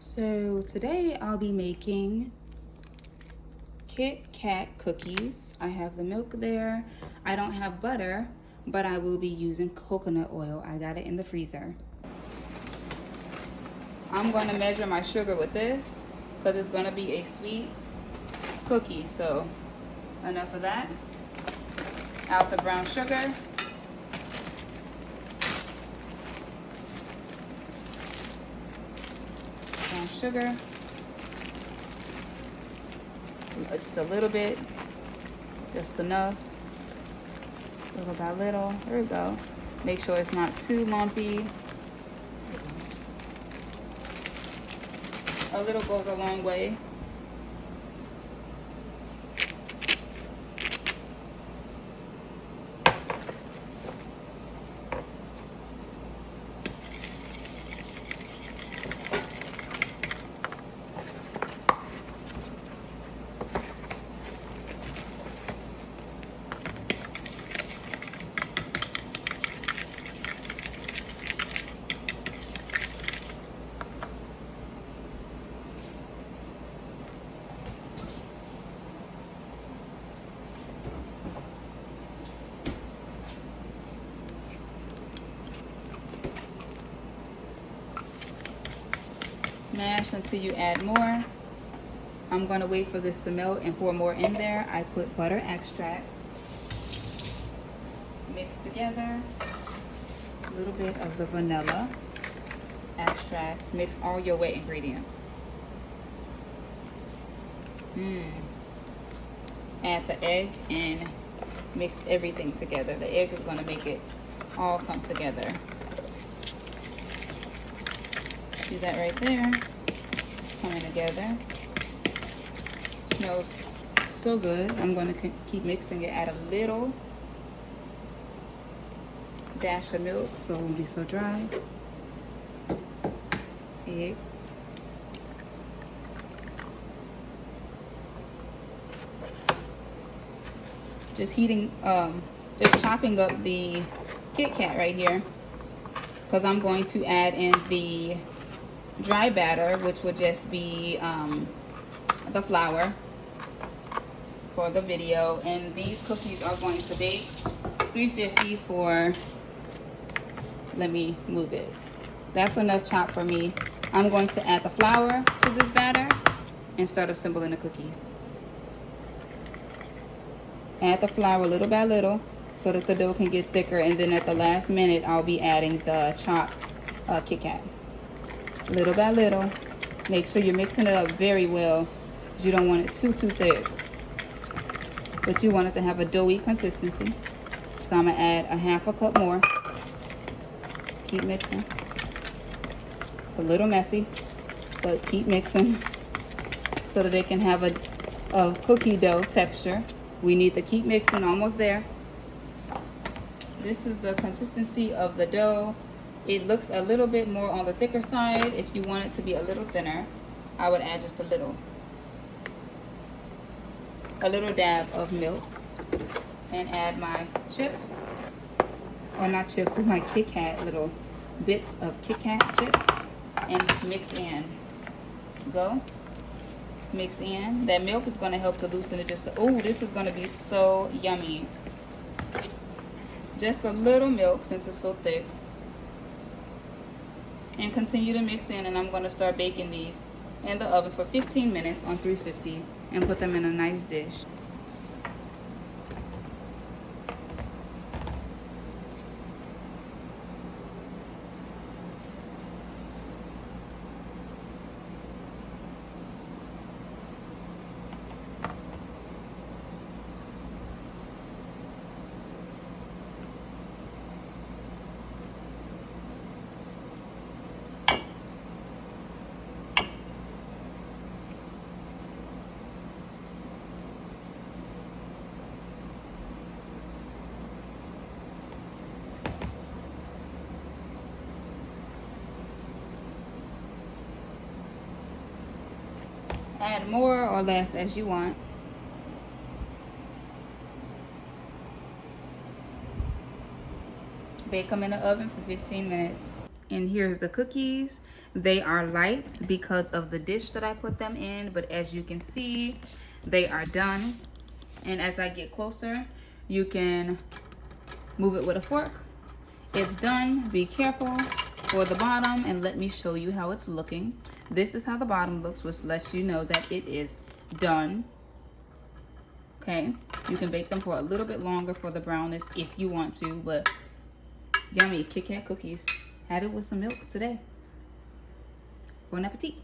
So today I'll be making KitKat cookies. I have the milk there. I don't have butter, but I will be using coconut oil. I got it in the freezer. I'm going to measure my sugar with this because it's going to be a sweet cookie. So enough of that. Out the brown sugar. Brown sugar. Just a little bit, just enough, little by little. There we go. Make sure it's not too lumpy. A little goes a long way. Mash until you add more. I'm going to wait for this to melt and pour more in there. I put butter extract. Mix together. A little bit of the vanilla extract. Mix all your wet ingredients. Add the egg and mix everything together. The egg is going to make it all come together. See that right there? It's coming together. Smells so good. I'm going to keep mixing it. Add a little dash of milk so it won't be so dry. Egg. Just chopping up the Kit Kat right here, because I'm going to add in the dry batter, which would just be the flour for the video. And these cookies are going to bake 350 for, let me move it. That's enough chop for me. I'm going to add the flour to this batter and start assembling the cookies. Add the flour little by little so that the dough can get thicker, and then at the last minute I'll be adding the chopped Kit Kat. Little by little. Make sure you're mixing it up very well because you don't want it too thick, but you want it to have a doughy consistency. So I'm going to add a half a cup more. Keep mixing. It's a little messy, but keep mixing so that they can have a cookie dough texture. We need to keep mixing. Almost there. This is the consistency of the dough. It looks a little bit more on the thicker side. If you want it to be a little thinner, I would add just a little dab of milk, and add my chips, or not chips, my Kit Kat, little bits of Kit Kat chips, and mix in. Go. Mix in. That milk is going to help to loosen it just oh, this is going to be so yummy. Just a little milk since it's so thick. And continue to mix in, and I'm going to start baking these in the oven for 15 minutes on 350 and put them in a nice dish. Add more or less as you want. Bake them in the oven for 15 minutes. And here's the cookies. They are light because of the dish that I put them in, but as you can see, they are done. And as I get closer, you can move it with a fork. It's done. Be careful for the bottom, and let me show you how it's looking. This is how the bottom looks, which lets you know that it is done. Okay, you can bake them for a little bit longer for the brownness if you want to, but yummy KitKat cookies. Have it with some milk today. Bon appetit.